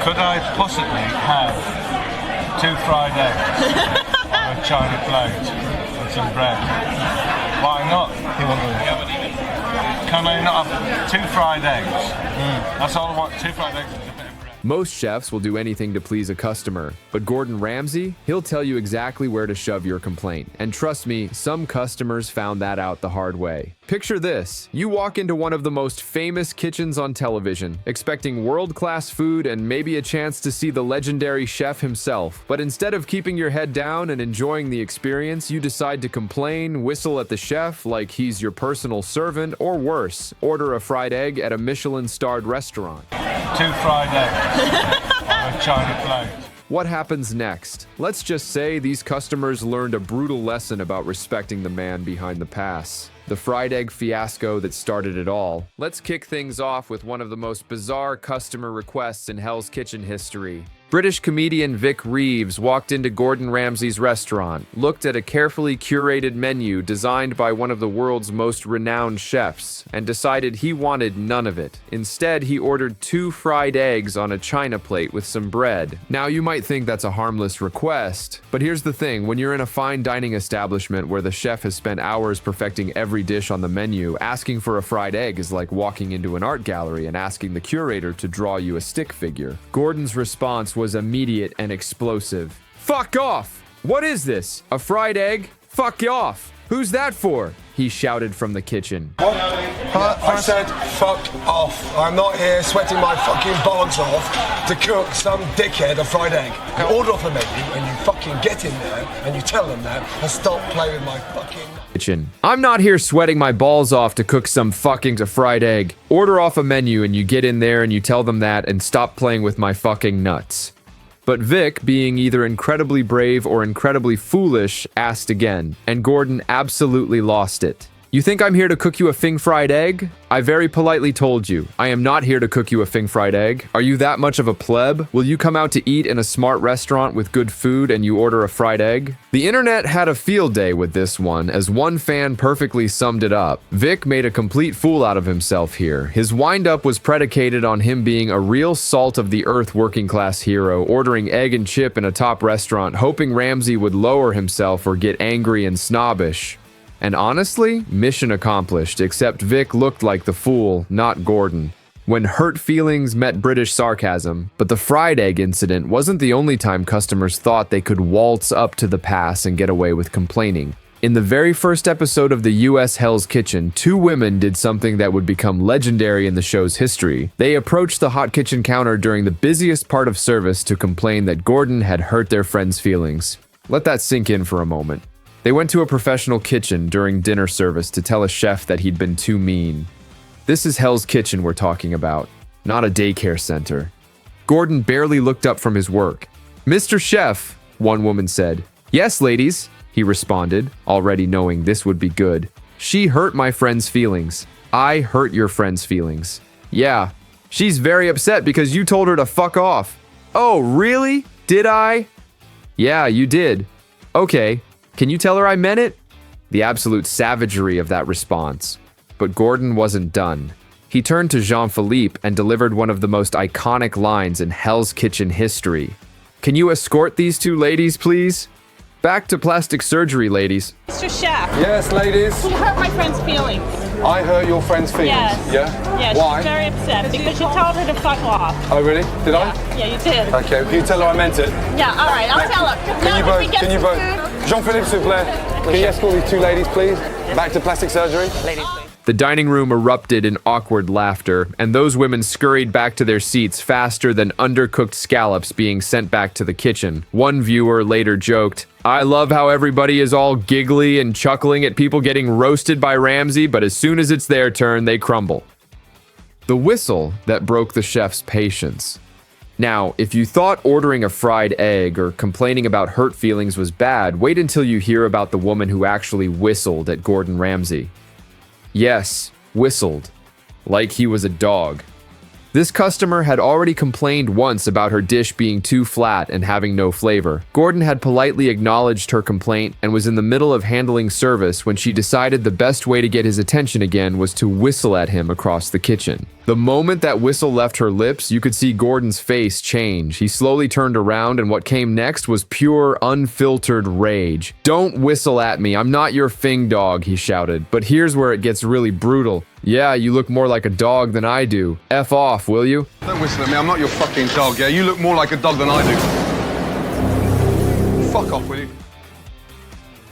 Could I possibly have 2 fried eggs on a china plate and some bread? Why not? Can I not have 2 fried eggs? That's all I want, 2 fried eggs and a bit of bread. Most chefs will do anything to please a customer, but Gordon Ramsay, he'll tell you exactly where to shove your complaint. And trust me, some customers found that out the hard way. Picture this. You walk into one of the most famous kitchens on television, expecting world-class food and maybe a chance to see the legendary chef himself. But instead of keeping your head down and enjoying the experience, you decide to complain, whistle at the chef like he's your personal servant, or worse, order a fried egg at a Michelin-starred restaurant. 2 fried eggs on a china plate. What happens next? Let's just say these customers learned a brutal lesson about respecting the man behind the pass. The fried egg fiasco that started it all. Let's kick things off with one of the most bizarre customer requests in Hell's Kitchen history. British comedian Vic Reeves walked into Gordon Ramsay's restaurant, looked at a carefully curated menu designed by one of the world's most renowned chefs, and decided he wanted none of it. Instead, he ordered 2 fried eggs on a china plate with some bread. Now, you might think that's a harmless request, but here's the thing. When you're in a fine dining establishment where the chef has spent hours perfecting every dish on the menu, asking for a fried egg is like walking into an art gallery and asking the curator to draw you a stick figure. Gordon's response was immediate and explosive. Fuck off! What is this? A fried egg? Fuck off! Who's that for? He shouted from the kitchen. What? I said, fuck off. I'm not here sweating my fucking balls off to cook some dickhead a fried egg. You order off a menu and you fucking get in there and you tell them that and stop playing with my fucking... Kitchen. I'm not here sweating my balls off to cook some fucking fried egg. Order off a menu and you get in there and you tell them that and stop playing with my fucking nuts. But Vic, being either incredibly brave or incredibly foolish, asked again, and Gordon absolutely lost it. You think I'm here to cook you a fing fried egg? I very politely told you, I am not here to cook you a fing fried egg. Are you that much of a pleb? Will you come out to eat in a smart restaurant with good food and you order a fried egg? The internet had a field day with this one, as one fan perfectly summed it up. Vic made a complete fool out of himself here. His wind-up was predicated on him being a real salt-of-the-earth working-class hero, ordering egg and chip in a top restaurant, hoping Ramsay would lower himself or get angry and snobbish. And honestly, mission accomplished, except Vic looked like the fool, not Gordon. When hurt feelings met British sarcasm, but the fried egg incident wasn't the only time customers thought they could waltz up to the pass and get away with complaining. In the very first episode of the US Hell's Kitchen, 2 women did something that would become legendary in the show's history. They approached the hot kitchen counter during the busiest part of service to complain that Gordon had hurt their friends' feelings. Let that sink in for a moment. They went to a professional kitchen during dinner service to tell a chef that he'd been too mean. This is Hell's Kitchen we're talking about, not a daycare center. Gordon barely looked up from his work. "Mr. Chef," one woman said. "Yes, ladies," he responded, already knowing this would be good. "She hurt my friend's feelings. I hurt your friend's feelings." "Yeah, she's very upset because you told her to fuck off." "Oh, really? Did I?" "Yeah, you did." "Okay. Can you tell her I meant it?" The absolute savagery of that response. But Gordon wasn't done. He turned to Jean-Philippe and delivered one of the most iconic lines in Hell's Kitchen history. "Can you escort these 2 ladies, please? Back to plastic surgery, ladies." Mr. Chef, Yes, ladies. you hurt my friend's feelings. I hurt your friend's feelings. Yes. Yeah? Yeah, Why? she's very upset because you told her to fuck off. Oh, really? Did I? Yeah, you did. Okay, can you tell her I meant it? Yeah, all right, I'll tell her. Can you both? Jean-Philippe, s'il vous plaît. Can you escort these 2 ladies, please? Back to plastic surgery? Ladies, please. The dining room erupted in awkward laughter, and those women scurried back to their seats faster than undercooked scallops being sent back to the kitchen. One viewer later joked, "I love how everybody is all giggly and chuckling at people getting roasted by Ramsay, but as soon as it's their turn, they crumble." The whistle that broke the chef's patience. Now, if you thought ordering a fried egg or complaining about hurt feelings was bad, wait until you hear about the woman who actually whistled at Gordon Ramsay. Yes, whistled. Like he was a dog. This customer had already complained once about her dish being too flat and having no flavor. Gordon had politely acknowledged her complaint and was in the middle of handling service when she decided the best way to get his attention again was to whistle at him across the kitchen. The moment that whistle left her lips, you could see Gordon's face change. He slowly turned around, and what came next was pure, unfiltered rage. "Don't whistle at me, I'm not your fing dog," he shouted. But here's where it gets really brutal. "Yeah, you look more like a dog than I do. F off, will you?" Don't whistle at me, I'm not your fucking dog, yeah? You look more like a dog than I do. Fuck off, will you?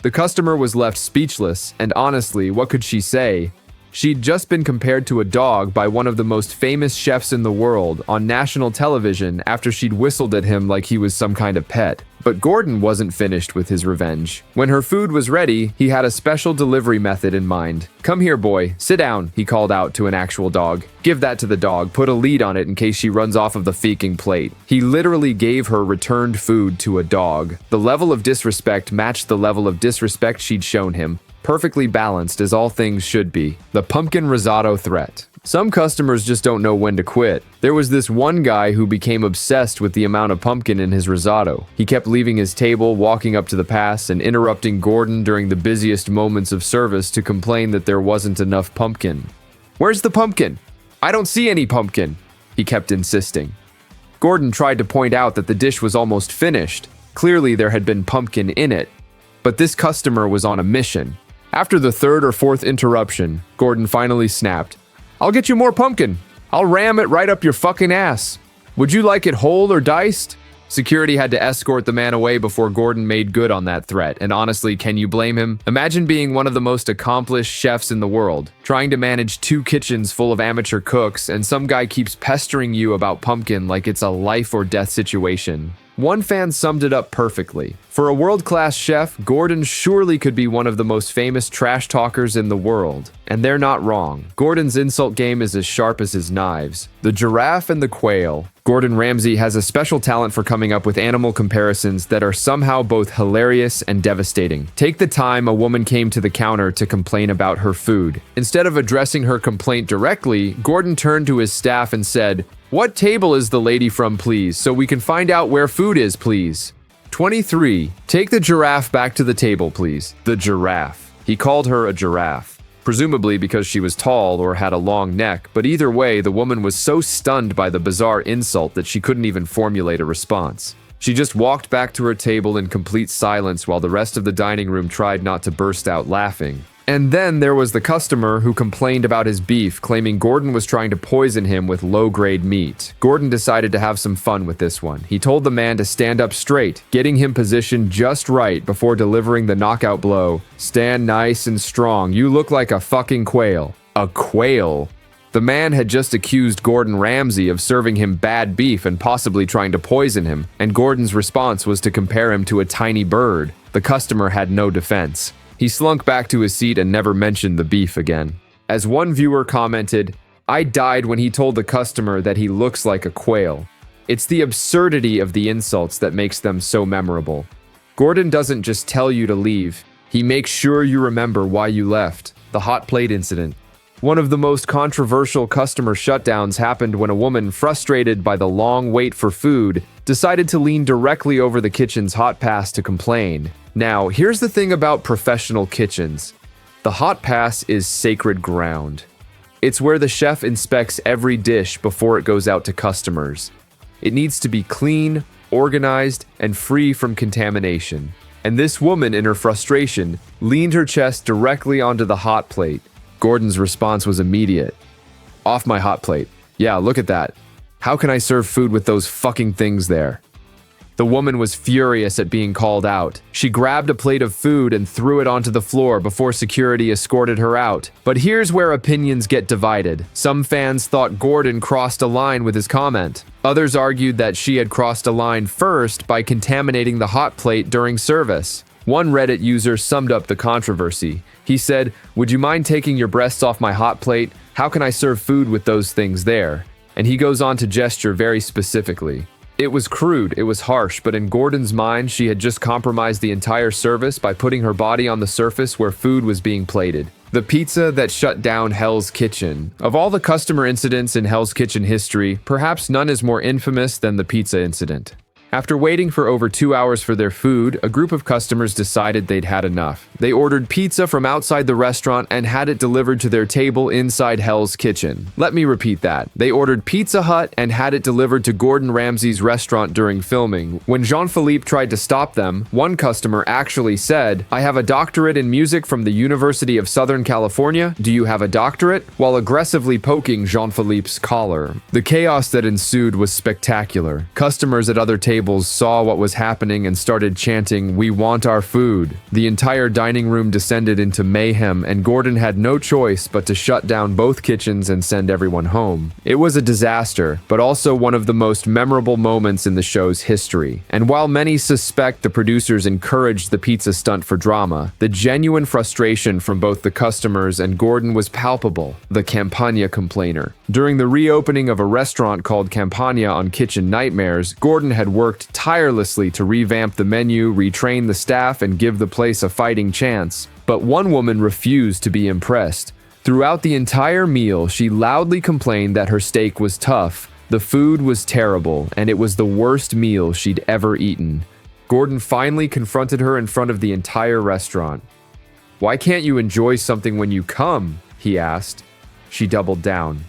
The customer was left speechless, and honestly, what could she say? She'd just been compared to a dog by one of the most famous chefs in the world on national television after she'd whistled at him like he was some kind of pet. But Gordon wasn't finished with his revenge. When her food was ready, he had a special delivery method in mind. "Come here, boy. Sit down," he called out to an actual dog. "Give that to the dog. Put a lead on it in case she runs off of the feking plate." He literally gave her returned food to a dog. The level of disrespect matched the level of disrespect she'd shown him. Perfectly balanced, as all things should be. The pumpkin risotto threat. Some customers just don't know when to quit. There was this one guy who became obsessed with the amount of pumpkin in his risotto. He kept leaving his table, walking up to the pass, and interrupting Gordon during the busiest moments of service to complain that there wasn't enough pumpkin. "Where's the pumpkin? I don't see any pumpkin," he kept insisting. Gordon tried to point out that the dish was almost finished. Clearly there had been pumpkin in it. But this customer was on a mission. After the third or fourth interruption, Gordon finally snapped, "I'll get you more pumpkin. I'll ram it right up your fucking ass. Would you like it whole or diced?" Security had to escort the man away before Gordon made good on that threat, and honestly, can you blame him? Imagine being one of the most accomplished chefs in the world, trying to manage 2 kitchens full of amateur cooks, and some guy keeps pestering you about pumpkin like it's a life or death situation. One fan summed it up perfectly. For a world-class chef, Gordon surely could be one of the most famous trash talkers in the world. And they're not wrong. Gordon's insult game is as sharp as his knives. The giraffe and the quail. Gordon Ramsay has a special talent for coming up with animal comparisons that are somehow both hilarious and devastating. Take the time a woman came to the counter to complain about her food. Instead of addressing her complaint directly, Gordon turned to his staff and said, "What table is the lady from, please, so we can find out where food is, please?" 23. Take the giraffe back to the table, please. The giraffe. He called her a giraffe. Presumably because she was tall or had a long neck, but either way, the woman was so stunned by the bizarre insult that she couldn't even formulate a response. She just walked back to her table in complete silence while the rest of the dining room tried not to burst out laughing. And then there was the customer who complained about his beef, claiming Gordon was trying to poison him with low-grade meat. Gordon decided to have some fun with this one. He told the man to stand up straight, getting him positioned just right before delivering the knockout blow. "Stand nice and strong. You look like a fucking quail." A quail? The man had just accused Gordon Ramsay of serving him bad beef and possibly trying to poison him, and Gordon's response was to compare him to a tiny bird. The customer had no defense. He slunk back to his seat and never mentioned the beef again. As one viewer commented, "I died when he told the customer that he looks like a quail." It's the absurdity of the insults that makes them so memorable. Gordon doesn't just tell you to leave, he makes sure you remember why you left. The hot plate incident. One of the most controversial customer shutdowns happened when a woman, frustrated by the long wait for food, decided to lean directly over the kitchen's hot pass to complain. Now, here's the thing about professional kitchens. The hot pass is sacred ground. It's where the chef inspects every dish before it goes out to customers. It needs to be clean, organized, and free from contamination. And this woman, in her frustration, leaned her chest directly onto the hot plate. Gordon's response was immediate. "Off my hot plate. Yeah, look at that. How can I serve food with those fucking things there?" The woman was furious at being called out. She grabbed a plate of food and threw it onto the floor before security escorted her out. But here's where opinions get divided. Some fans thought Gordon crossed a line with his comment. Others argued that she had crossed a line first by contaminating the hot plate during service. One Reddit user summed up the controversy. He said, "Would you mind taking your breasts off my hot plate? How can I serve food with those things there?" And he goes on to gesture very specifically. It was crude, it was harsh, but in Gordon's mind, she had just compromised the entire service by putting her body on the surface where food was being plated. The pizza that shut down Hell's Kitchen. Of all the customer incidents in Hell's Kitchen history, perhaps none is more infamous than the pizza incident. After waiting for over 2 hours for their food, a group of customers decided they'd had enough. They ordered pizza from outside the restaurant and had it delivered to their table inside Hell's Kitchen. Let me repeat that. They ordered Pizza Hut and had it delivered to Gordon Ramsay's restaurant during filming. When Jean-Philippe tried to stop them, one customer actually said, "I have a doctorate in music from the University of Southern California. Do you have a doctorate?" while aggressively poking Jean-Philippe's collar. The chaos that ensued was spectacular. Customers at other tables saw what was happening and started chanting, "We want our food." The entire dining room descended into mayhem, and Gordon had no choice but to shut down both kitchens and send everyone home. It was a disaster, but also one of the most memorable moments in the show's history. And while many suspect the producers encouraged the pizza stunt for drama, the genuine frustration from both the customers and Gordon was palpable. The Campagna complainer. During the reopening of a restaurant called Campagna on Kitchen Nightmares, Gordon had worked tirelessly to revamp the menu, retrain the staff, and give the place a fighting chance. But one woman refused to be impressed. Throughout the entire meal, she loudly complained that her steak was tough, the food was terrible, and it was the worst meal she'd ever eaten. Gordon finally confronted her in front of the entire restaurant. "Why can't you enjoy something when you come?" he asked. She doubled down.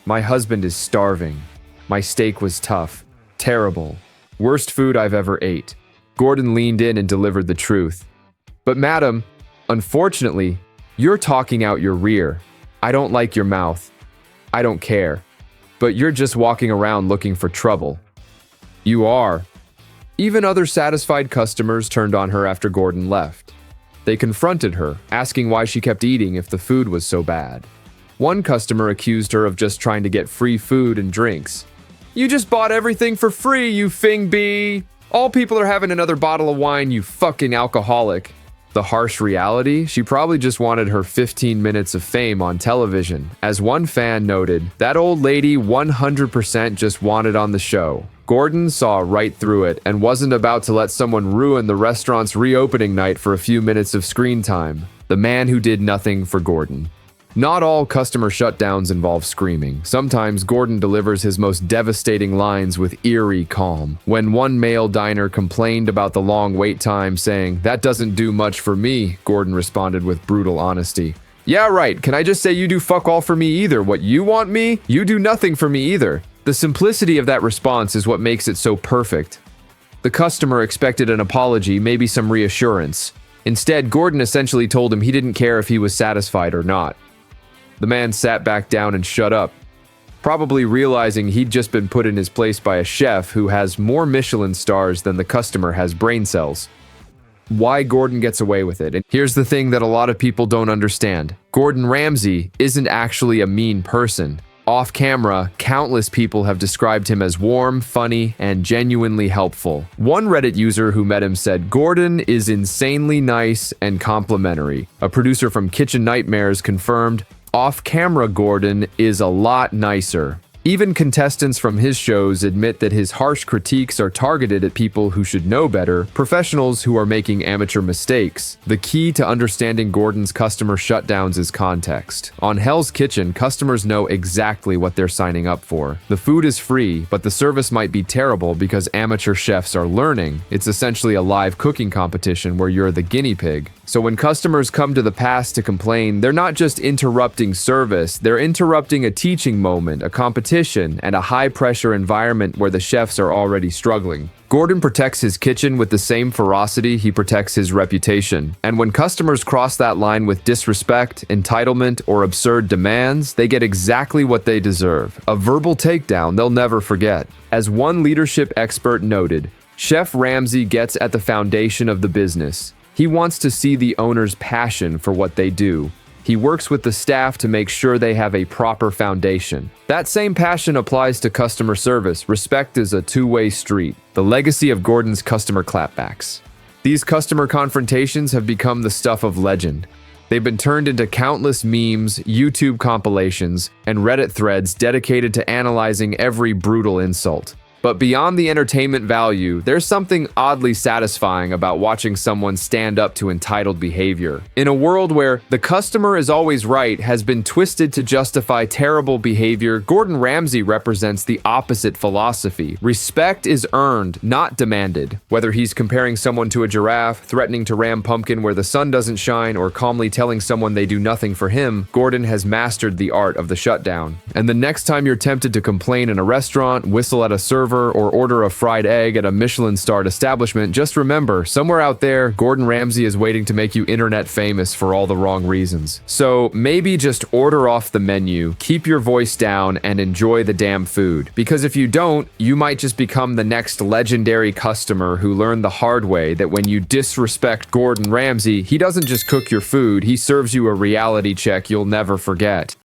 "My husband is starving. My steak was tough. Terrible. Worst food I've ever ate." Gordon leaned in and delivered the truth. "But madam, unfortunately, you're talking out your rear. I don't like your mouth. I don't care. But you're just walking around looking for trouble." "You are." Even other satisfied customers turned on her after Gordon left. They confronted her, asking why she kept eating if the food was so bad. One customer accused her of just trying to get free food and drinks. "You just bought everything for free, you fing bee. All people are having another bottle of wine, you fucking alcoholic." The harsh reality? She probably just wanted her 15 minutes of fame on television. As one fan noted, that old lady 100% just wanted on the show. Gordon saw right through it and wasn't about to let someone ruin the restaurant's reopening night for a few minutes of screen time. The man who did nothing for Gordon. Not all customer shutdowns involve screaming. Sometimes Gordon delivers his most devastating lines with eerie calm. When one male diner complained about the long wait time, saying, "That doesn't do much for me," Gordon responded with brutal honesty. "Yeah, right. Can I just say you do fuck all for me either? What you want me? You do nothing for me either." The simplicity of that response is what makes it so perfect. The customer expected an apology, maybe some reassurance. Instead, Gordon essentially told him he didn't care if he was satisfied or not. The man sat back down and shut up, probably realizing he'd just been put in his place by a chef who has more Michelin stars than the customer has brain cells. Why Gordon gets away with it. And here's the thing that a lot of people don't understand. Gordon Ramsay isn't actually a mean person. Off camera, countless people have described him as warm, funny, and genuinely helpful. One Reddit user who met him said, "Gordon is insanely nice and complimentary." A producer from Kitchen Nightmares confirmed, "Off-camera Gordon is a lot nicer." Even contestants from his shows admit that his harsh critiques are targeted at people who should know better, professionals who are making amateur mistakes. The key to understanding Gordon's customer shutdowns is context. On Hell's Kitchen, customers know exactly what they're signing up for. The food is free, but the service might be terrible because amateur chefs are learning. It's essentially a live cooking competition where you're the guinea pig. So when customers come to the past to complain, they're not just interrupting service, they're interrupting a teaching moment, a competition, and a high-pressure environment where the chefs are already struggling. Gordon protects his kitchen with the same ferocity he protects his reputation. And when customers cross that line with disrespect, entitlement, or absurd demands, they get exactly what they deserve. A verbal takedown they'll never forget. As one leadership expert noted, Chef Ramsay gets at the foundation of the business. He wants to see the owner's passion for what they do. He works with the staff to make sure they have a proper foundation. That same passion applies to customer service. Respect is a two-way street. The legacy of Gordon's customer clapbacks. These customer confrontations have become the stuff of legend. They've been turned into countless memes, YouTube compilations, and Reddit threads dedicated to analyzing every brutal insult. But beyond the entertainment value, there's something oddly satisfying about watching someone stand up to entitled behavior. In a world where the customer is always right has been twisted to justify terrible behavior, Gordon Ramsay represents the opposite philosophy. Respect is earned, not demanded. Whether he's comparing someone to a giraffe, threatening to ram pumpkin where the sun doesn't shine, or calmly telling someone they do nothing for him, Gordon has mastered the art of the shutdown. And the next time you're tempted to complain in a restaurant, whistle at a server, or order a fried egg at a Michelin-starred establishment, just remember, somewhere out there, Gordon Ramsay is waiting to make you internet famous for all the wrong reasons. So maybe just order off the menu, keep your voice down, and enjoy the damn food. Because if you don't, you might just become the next legendary customer who learned the hard way that when you disrespect Gordon Ramsay, he doesn't just cook your food, he serves you a reality check you'll never forget.